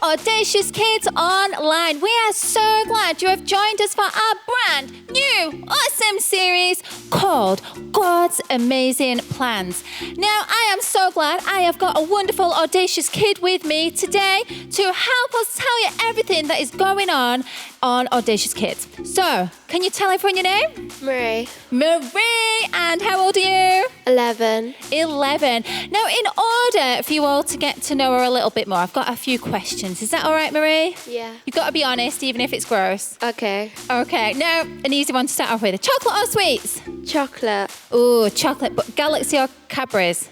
Audacious Kids Online. We are so glad you have joined us for our brand new awesome series called God's Amazing Plans. Now, I am so glad I have got a wonderful Audacious Kid with me today to help us tell you everything that is going on Audacious Kids. So, can you tell everyone your name? Marie. Marie, and how old are you? 11. 11. Now, in order for you all to get to know her a little bit more, I've got a few questions. Is that all right, Marie? Yeah. You've got to be honest, even if it's gross. Okay. Okay, now, an easy one to start off with. Chocolate or sweets? Chocolate. Ooh, chocolate, but Galaxy or Cadbury's?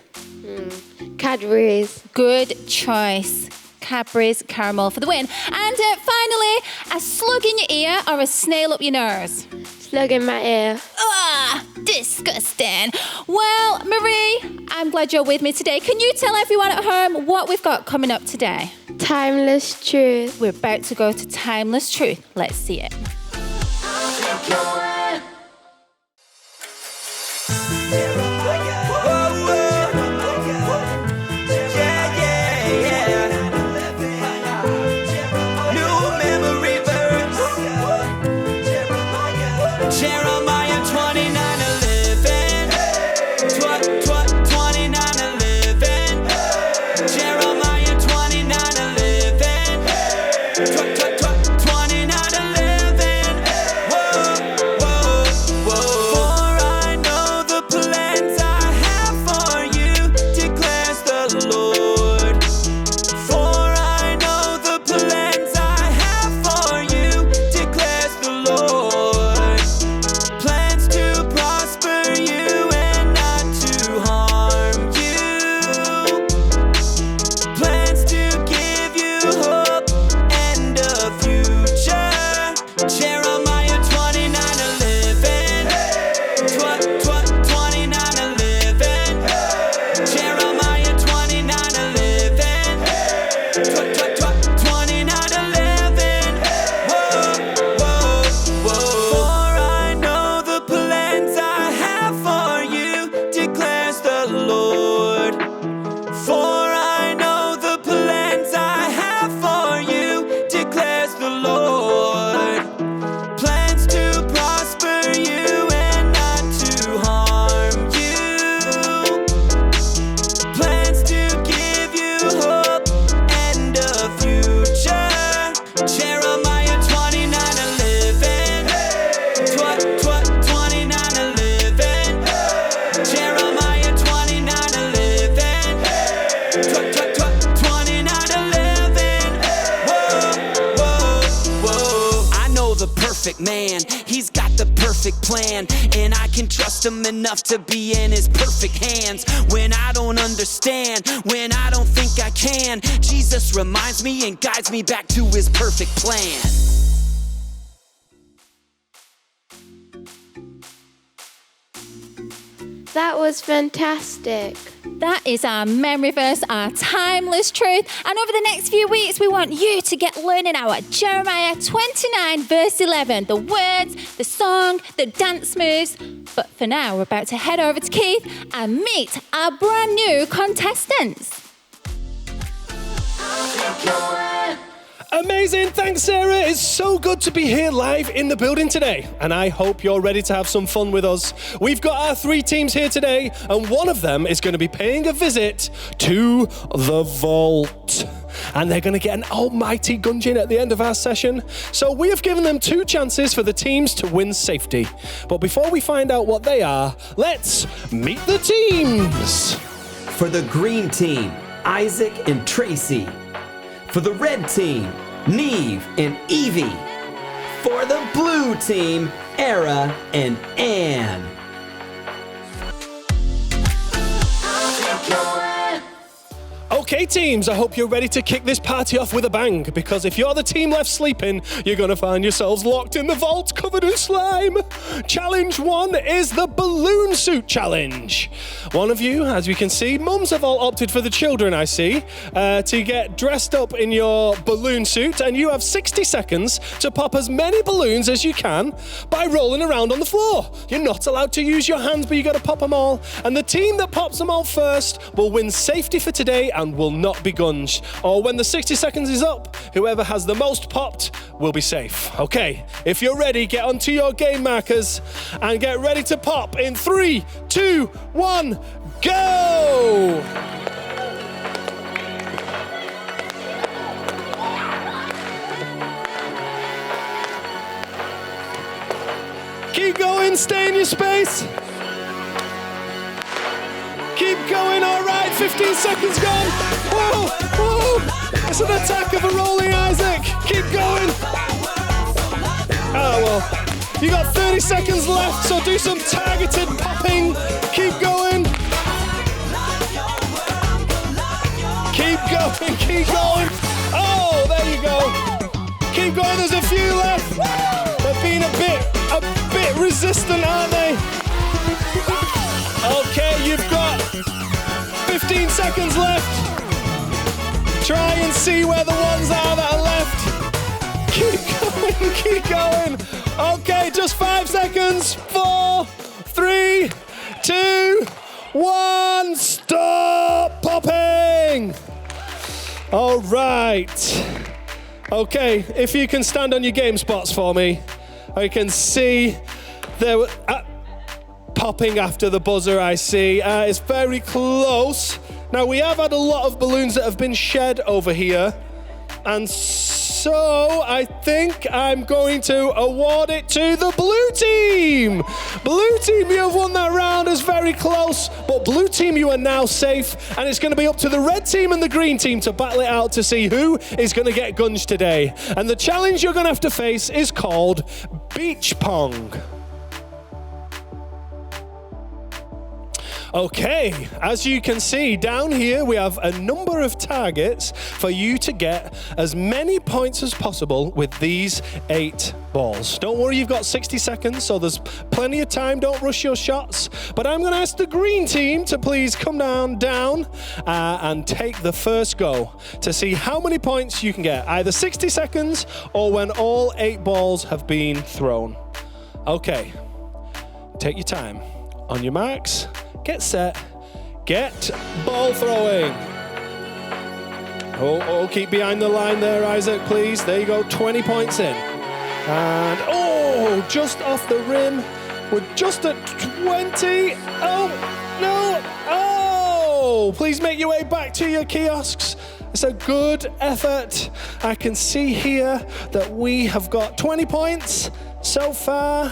Cadbury's. Good choice. Cadbury's caramel for the win. And finally, a slug in your ear or a snail up your nose? Slug in my ear. Ah, disgusting. Well, Marie, I'm glad you're with me today. Can you tell everyone at home what we've got coming up today? Timeless truth. We're about to go to Timeless Truth. Let's see it. Man, he's got the perfect plan, and I can trust him enough to be in his perfect hands. When I don't understand, when I don't think I can, Jesus reminds me and guides me back to his perfect plan. That was fantastic. That is our memory verse, our timeless truth. And over the next few weeks, we want you to get learning our Jeremiah 29, verse 11. The words, the song, the dance moves. But for now, we're about to head over to Keith and meet our brand new contestants. Amazing, thanks Sarah. It's so good to be here live in the building today, and I hope you're ready to have some fun with us. We've got our 3 teams here today, and one of them is going to be paying a visit to the vault. And they're going to get an almighty gungeon at the end of our session. So we have given them 2 chances for the teams to win safety. But before we find out what they are, let's meet the teams. For the green team, Isaac and Tracy. For the red team, Neve and Evie. For the blue team, Era and Anne. Okay teams, I hope you're ready to kick this party off with a bang, because if you're the team left sleeping, you're going to find yourselves locked in the vault covered in slime. Challenge 1 is the balloon suit challenge. One of you, as we can see, mums have all opted for the children, I see, to get dressed up in your balloon suit, and you have 60 seconds to pop as many balloons as you can by rolling around on the floor. You're not allowed to use your hands, but you got to pop them all, and the team that pops them all first will win safety for today and will not be gunged. Or when the 60 seconds is up, whoever has the most popped will be safe. Okay, if you're ready, get onto your game markers and get ready to pop in 3, 2, 1, go! Keep going, stay in your space. Keep going, all right, 15 seconds gone. Whoa, whoa, it's an attack of a rolling Isaac. Keep going. Oh, well, you got 30 seconds left, so do some targeted popping. Keep going. Keep going, keep going. Oh, there you go. Keep going, there's a few left. They're being a bit resistant, aren't they? Okay, you've got 15 seconds left. Try and see where the ones are that are left. Keep going, keep going. Okay, just 5 seconds. 4, 3, 2, 1. Stop popping. All right. Okay, if you can stand on your game spots for me. I can see there popping after the buzzer, I see. It's very close. Now, we have had a lot of balloons that have been shed over here. And so I think I'm going to award it to the blue team. Blue team, you have won that round. It's very close. But blue team, you are now safe. And it's going to be up to the red team and the green team to battle it out to see who is going to get gunged today. And the challenge you're going to have to face is called beach pong. Okay, as you can see down here, we have a number of targets for you to get as many points as possible with these 8 balls. Don't worry, you've got 60 seconds, so there's plenty of time. Don't rush your shots. But I'm going to ask the green team to please come down and take the first go to see how many points you can get, either 60 seconds or when all 8 balls have been thrown. Okay, take your time. On your marks. Get set, get ball throwing. Oh, keep behind the line there, Isaac, please. There you go, 20 points in. And, oh, just off the rim. We're just at 20. Oh, no. Oh, please make your way back to your kiosks. It's a good effort. I can see here that we have got 20 points so far.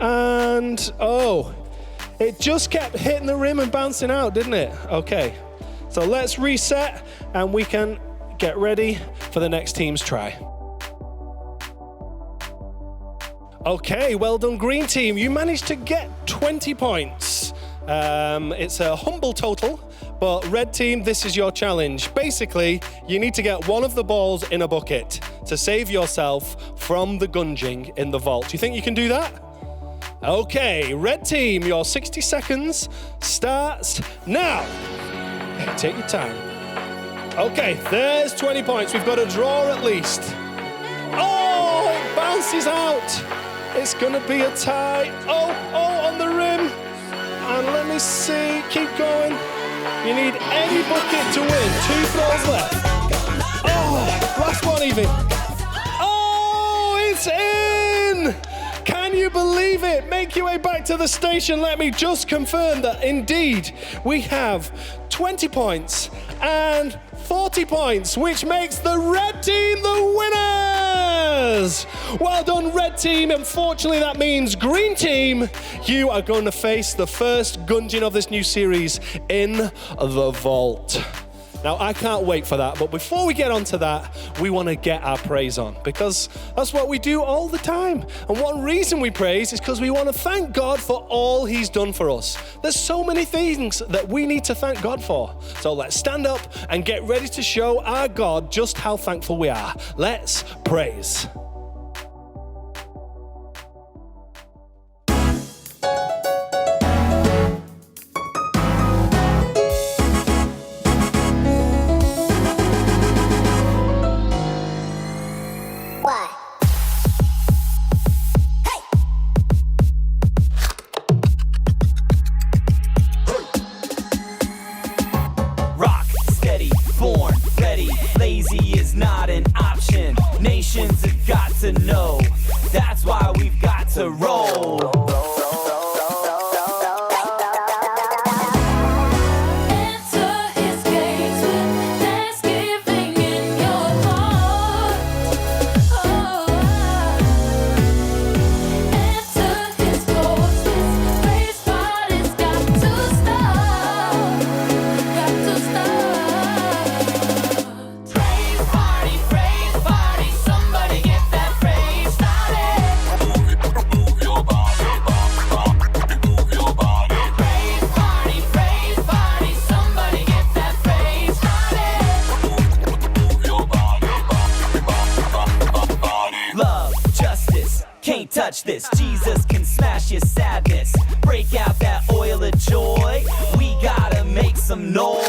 And, oh, it just kept hitting the rim and bouncing out, didn't it? Okay, so let's reset and we can get ready for the next team's try. Okay, well done, green team. You managed to get 20 points. It's a humble total, but red team, this is your challenge. Basically, you need to get one of the balls in a bucket to save yourself from the gunging in the vault. Do you think you can do that? Okay, red team, your 60 seconds starts now. Take your time. Okay, there's 20 points. We've got a draw at least. Oh, it bounces out. It's gonna be a tie. Oh, on the rim. And let me see, keep going. You need any bucket to win. 2 throws left. Oh, last one even. Oh, it's in. Can you believe it? Make your way back to the station. Let me just confirm that indeed we have 20 points and 40 points, which makes the red team the winners. Well done, red team. Unfortunately, that means green team, you are going to face the first gunging of this new series in the vault. Now, I can't wait for that, but before we get onto that, we want to get our praise on, because that's what we do all the time. And one reason we praise is because we want to thank God for all He's done for us. There's so many things that we need to thank God for. So let's stand up and get ready to show our God just how thankful we are. Let's praise. ready. Lazy is not an option. Nations have got to know. That's why we've got to roll. Touch this, Jesus can smash your sadness. Break out that oil of joy. We gotta make some noise.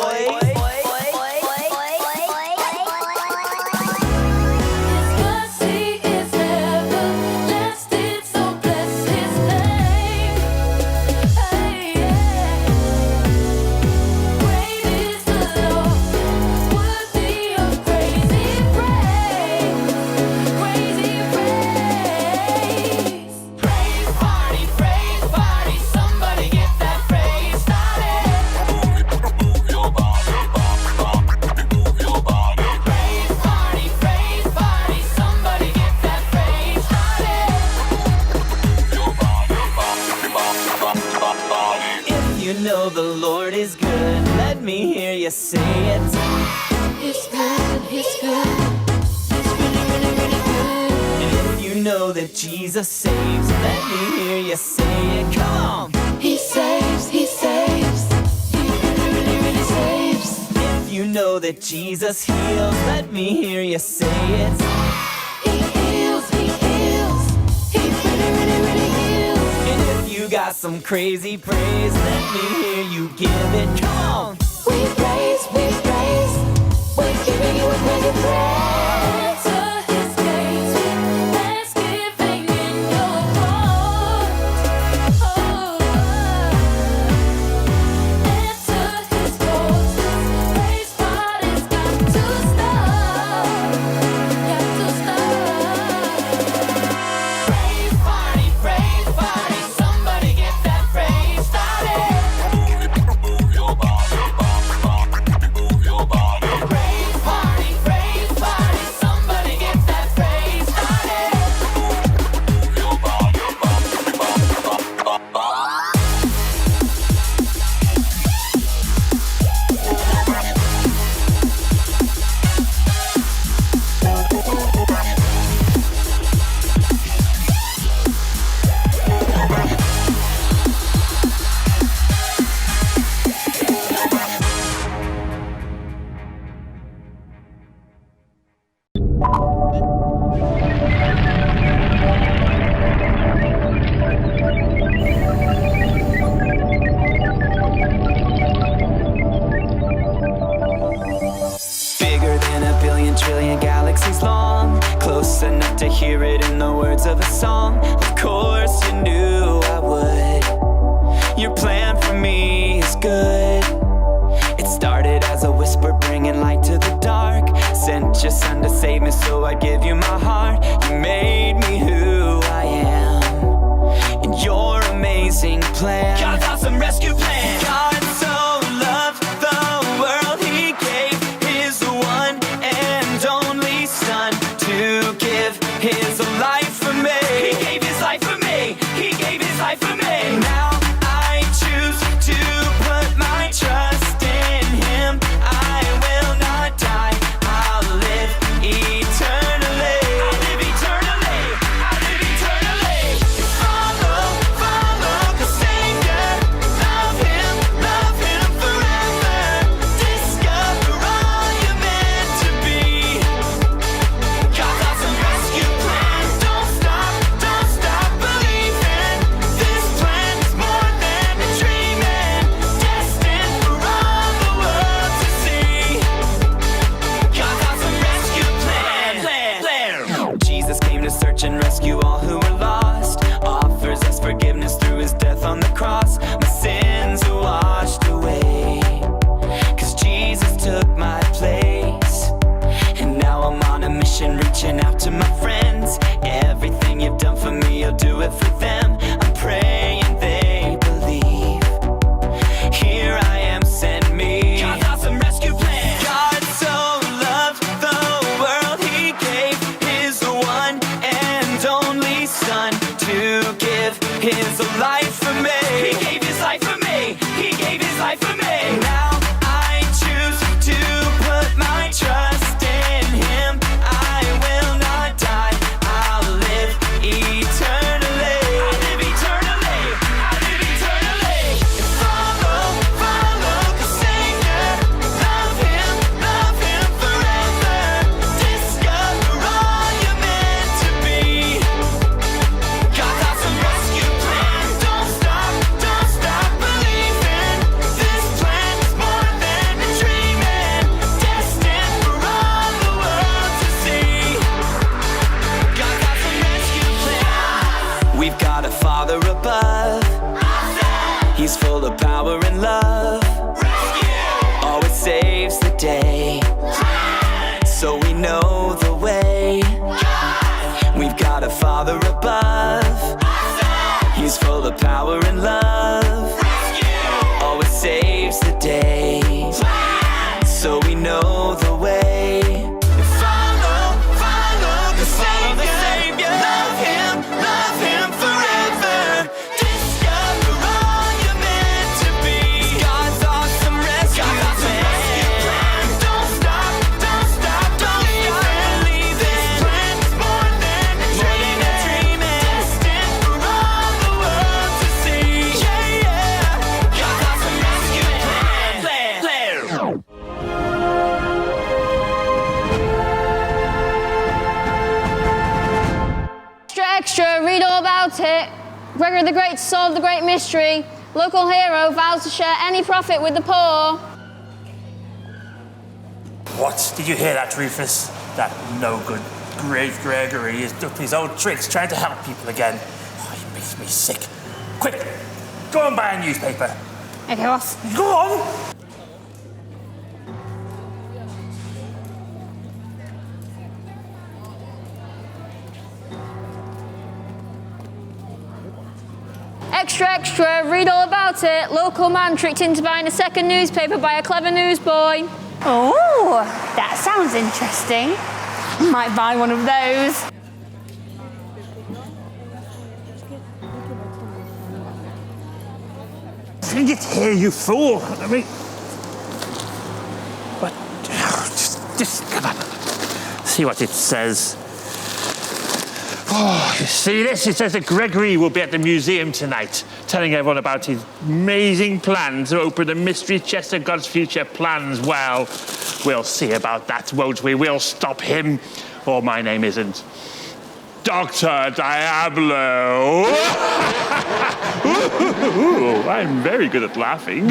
The Lord is good. Let me hear you say it. He's good, he's good. He's really, really, really good. And if you know that Jesus saves, let me hear you say it. Come on. He saves, he saves. He really, really, really saves. If you know that Jesus heals, let me hear you say it. He heals, he heals. He really, really, really heals. And if you got some crazy praise, let me hear you give it. Come on. We praise, we're giving you a crazy praise. Enter his gates with thanksgiving in your heart. Enter his courts with praise party's got to start. Got to start. Praise party, somebody get that praise started. Move your body. Love him. life for me. Now I choose to put my trust in him. I will not die, I'll live eternally. I live eternally, I live eternally. Follow the Savior. Love him forever. Discover all you're meant to be. God's awesome rescue plan. Don't stop believing. This plan's more than a dreaming. Destined for all the world to see. God's awesome rescue plan. We've got a Father above. He's full of power and love. Always saves the day. So we know the way. We've got a Father above. He's full of power and love. Always saves the day. So we know the way. Follow the Savior. Love him forever. Discover all you're meant to be. God's awesome rescue plan. Don't stop believing. This plan's more than a dream. Destined for all the world to see. Yeah. God's awesome rescue plan. Extra, read all about it. Gregory the Great solved the great mystery. Local hero vows to share any profit with the poor. What? Did you hear that, Rufus? That no-good Grave Gregory is up his old tricks trying to help people again. Oh, he makes me sick. Quick, go and buy a newspaper. Okay, boss. Go on! Extra, read all about it. Local man tricked into buying a second newspaper by a clever newsboy. Oh, that sounds interesting. Might buy one of those. Bring it here, you fool! I mean... What? Just come on. See what it says. Oh, you see this? It says that Gregory will be at the museum tonight, telling everyone about his amazing plan to open the mystery chest of God's future plans. Well, we'll see about that, won't we? We'll stop him, or my name isn't Dr. Diablo. Ooh, I'm very good at laughing.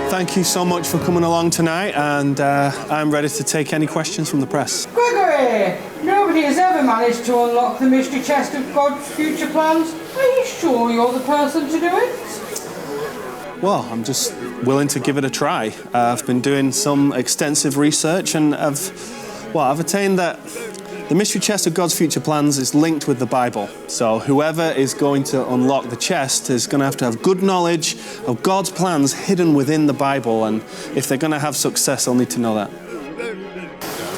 Thank you so much for coming along tonight, and I'm ready to take any questions from the press. Gregory, nobody has ever managed to unlock the mystery chest of God's future plans. Are you sure you're the person to do it? Well, I'm just willing to give it a try. I've been doing some extensive research, and I've attained that the mystery chest of God's future plans is linked with the Bible. So whoever is going to unlock the chest is going to have good knowledge of God's plans hidden within the Bible, and if they're going to have success, they'll need to know that.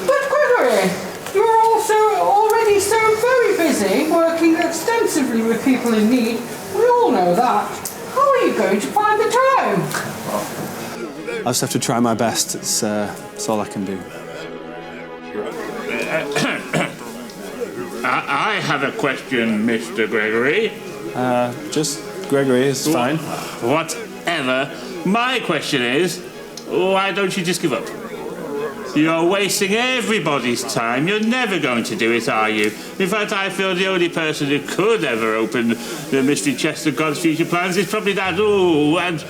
But Gregory, you're also already so very busy working extensively with people in need. We all know that. How are you going to find the time? I just have to try my best. It's all I can do. I have a question, Mr. Gregory. Just Gregory is fine. Whatever. My question is, why don't you just give up? You're wasting everybody's time. You're never going to do it, are you? In fact, I feel the only person who could ever open the mystery chest of God's future plans is probably that, and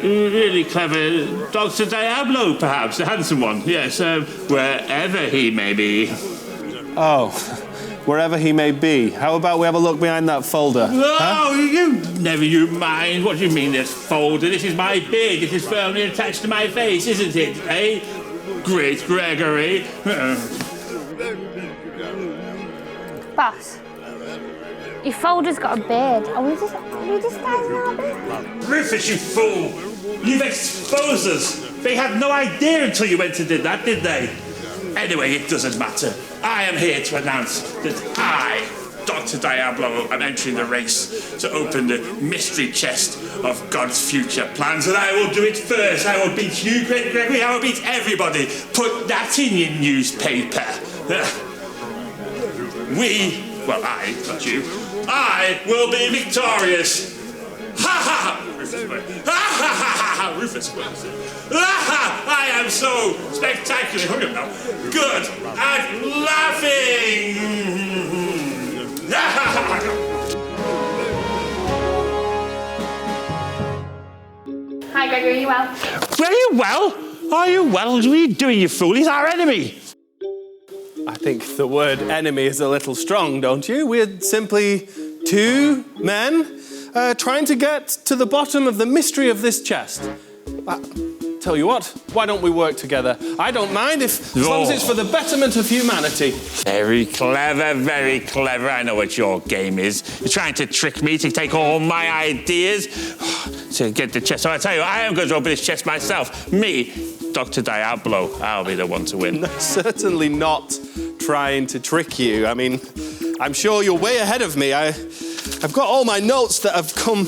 really clever Dr. Diablo, perhaps, the handsome one. Yes, wherever he may be. Oh, wherever he may be. How about we have a look behind that folder? Oh, you mind. What do you mean, this folder? This is my beard. It is firmly attached to my face, isn't it, eh? Great Gregory. Boss, your folder's got a beard. Are we just guys in our business? Rufus, you fool! You've exposed us. They had no idea until you went and did that, did they? Anyway, it doesn't matter. I am here to announce that I, Dr. Dr. Diablo. I'm entering the race to open the mystery chest of God's future plans, and I will do it first. I will beat you, Great Gregory. I will beat everybody. Put that in your newspaper. I, not you, I will be victorious. Ha ha! Rufus wins. Ha ha ha ha! Rufus wins. Ha ha! I am so spectacularly hung up now. Good at laughing. Ha ha ha! Hi, Gregory, are you well? Are you well? Are you well? What are you doing, you fool? He's our enemy. I think the word enemy is a little strong, don't you? We're simply two men trying to get to the bottom of the mystery of this chest. Tell you what, why don't we work together? I don't mind as long as it's for the betterment of humanity. Very clever, very clever. I know what your game is. You're trying to trick me to take all my ideas to get the chest. So I tell you, I am going to open this chest myself. Me, Dr. Diablo, I'll be the one to win. No, certainly not trying to trick you. I mean, I'm sure you're way ahead of me. I've got all my notes that I've come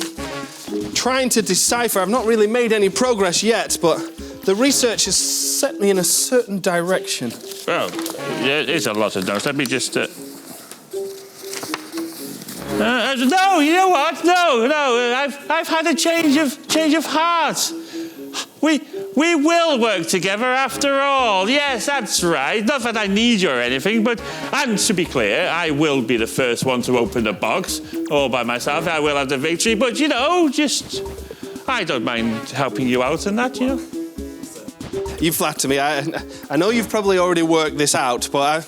trying to decipher. I've not really made any progress yet, but the research has set me in a certain direction. Well, it's a lot of notes. Let me just... No, you know what? No. I've had a change of heart. We will work together after all. Yes, that's right. Not that I need you or anything, and to be clear, I will be the first one to open the box all by myself. I will have the victory, but I don't mind helping you out in that, You flatter me. I know you've probably already worked this out, but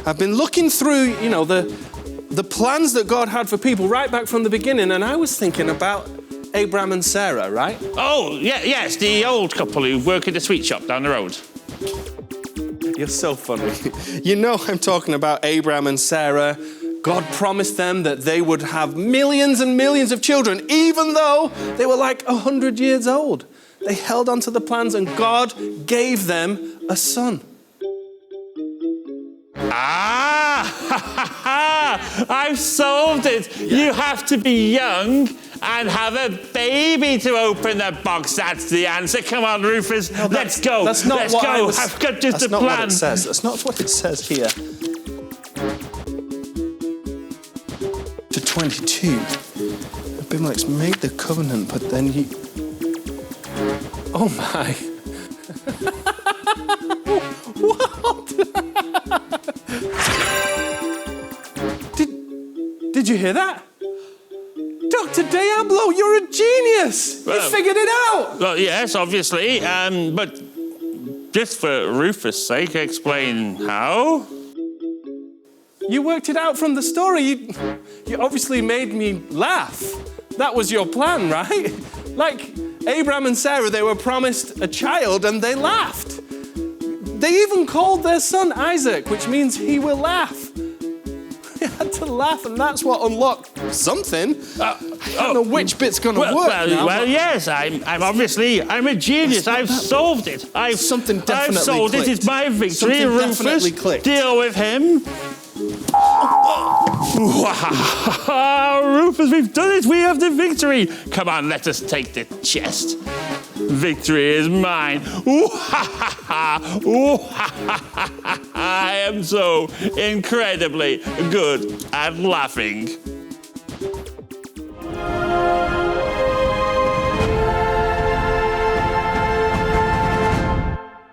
I've been looking through, the plans that God had for people right back from the beginning, and I was thinking about Abraham and Sarah, right? Oh, yes, the old couple who work at the sweet shop down the road. You're so funny. You know I'm talking about Abraham and Sarah. God promised them that they would have millions and millions of children, even though they were like 100 years old. They held on to the plans and God gave them a son. I've solved it. Yeah. You have to be young and have a baby to open the box. That's the answer. Come on, Rufus. No, let's go. That's not let's what go. I've got just a plan. That's not what it says. That's not what it says here. To 22. Abimelech's made the covenant, but then he... Oh my. What? Did you hear that? Dr. Diablo, you're a genius! You figured it out! Well, yes, obviously, but just for Rufus' sake, explain how? You worked it out from the story. You obviously made me laugh. That was your plan, right? Like Abraham and Sarah, they were promised a child and they laughed. They even called their son Isaac, which means he will laugh. They had to laugh, and that's what unlocked something. I don't know which bit's going to work now. Well, yes, I'm a genius. I've solved it. Something definitely I've solved clicked. it. It's my victory. Something Rufus, definitely clicked. Deal with him. Rufus, we've done it. We have the victory. Come on, let us take the chest. Victory is mine. I am so incredibly good at laughing.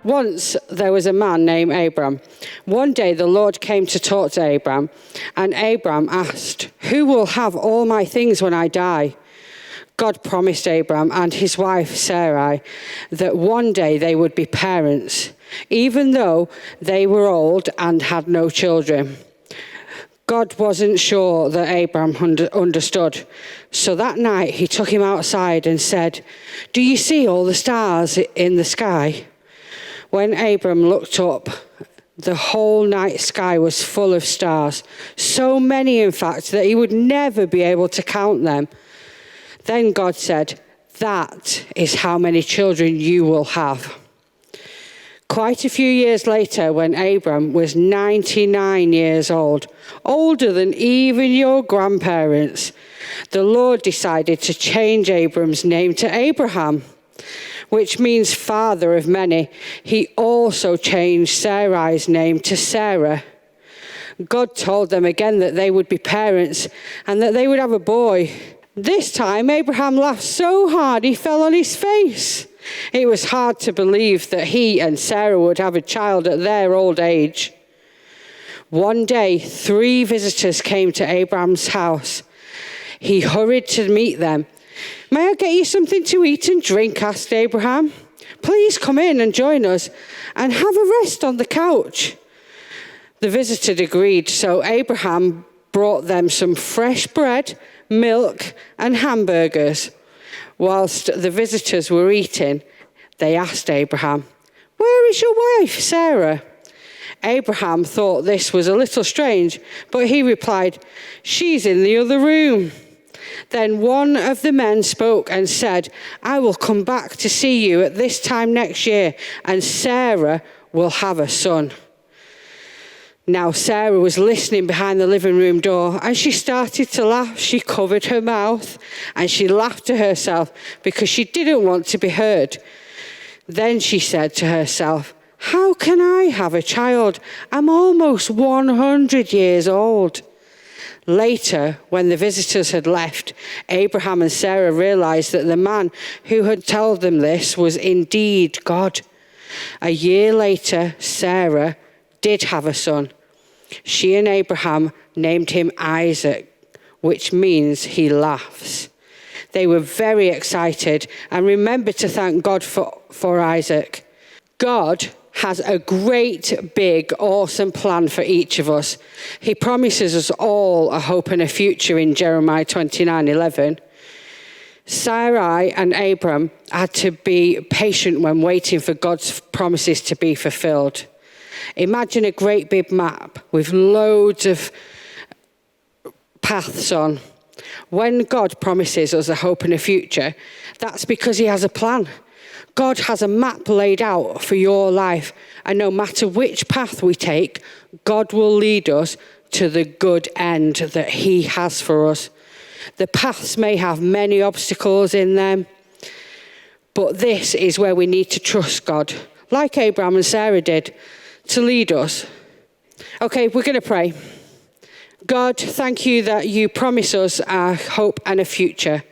Once there was a man named Abram. One day the Lord came to talk to Abram, and Abram asked, "Who will have all my things when I die?" God promised Abram and his wife Sarai that one day they would be parents, even though they were old and had no children. God wasn't sure that Abram understood, so that night he took him outside and said, "Do you see all the stars in the sky?" When Abram looked up, the whole night sky was full of stars, so many, in fact, that he would never be able to count them. Then God said, "That is how many children you will have." Quite a few years later, when Abram was 99 years old, older than even your grandparents, the Lord decided to change Abram's name to Abraham, which means father of many. He also changed Sarai's name to Sarah. God told them again that they would be parents and that they would have a boy. This time, Abraham laughed so hard he fell on his face. It was hard to believe that he and Sarah would have a child at their old age. One day, 3 visitors came to Abraham's house. He hurried to meet them. "May I get you something to eat and drink?" asked Abraham. "Please come in and join us and have a rest on the couch." The visitor agreed, so Abraham brought them some fresh bread, milk, and hamburgers. Whilst the visitors were eating, they asked Abraham, "Where is your wife, Sarah?" Abraham thought this was a little strange, but he replied, "She's in the other room." Then one of the men spoke and said, "I will come back to see you at this time next year, and Sarah will have a son." Now Sarah was listening behind the living room door, and she started to laugh. She covered her mouth and she laughed to herself because she didn't want to be heard. Then she said to herself, "How can I have a child? I'm almost 100 years old." Later, when the visitors had left, Abraham and Sarah realized that the man who had told them this was indeed God. A year later, Sarah did have a son. She and Abraham named him Isaac, which means he laughs. They were very excited and remembered to thank God for Isaac. God has a great, big, awesome plan for each of us. He promises us all a hope and a future in Jeremiah 29:11. Sarai and Abram had to be patient when waiting for God's promises to be fulfilled. Imagine a great big map with loads of paths on. When God promises us a hope and a future, that's because he has a plan. God has a map laid out for your life, and no matter which path we take, God will lead us to the good end that he has for us. The paths may have many obstacles in them, but this is where we need to trust God, like Abraham and Sarah did, to lead us. Okay, we're going to pray. God, thank you that you promise us a hope and a future.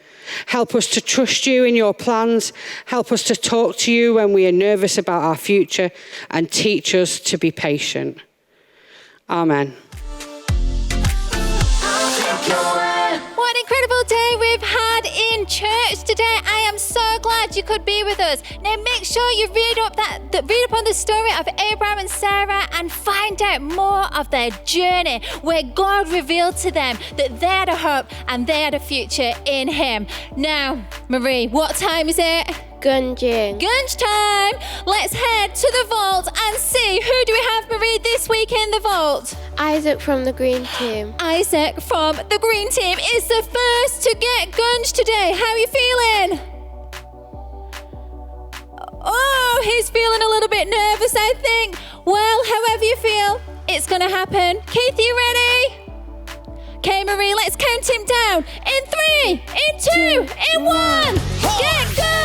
Help us to trust you in your plans. Help us to talk to you when we are nervous about our future, and teach us to be patient. Amen. What an incredible day we've had in church today. I am so glad you could be with us. Now make sure you read up on the story of Abraham and Sarah and find out more of their journey, where God revealed to them that they had a hope and they had a future in him. Now, Marie, what time is it? Gunging. Gunge time! Let's head to the vault and see, who do we have, Marie, this week in the vault? Isaac from the green team. Isaac from the green team is the first to get gunged today. How are you feeling? Oh, he's feeling a little bit nervous, I think. Well, however you feel, it's going to happen. Keith, you ready? Okay, Marie, let's count him down. In 3, in 2, in 1. Get gunged!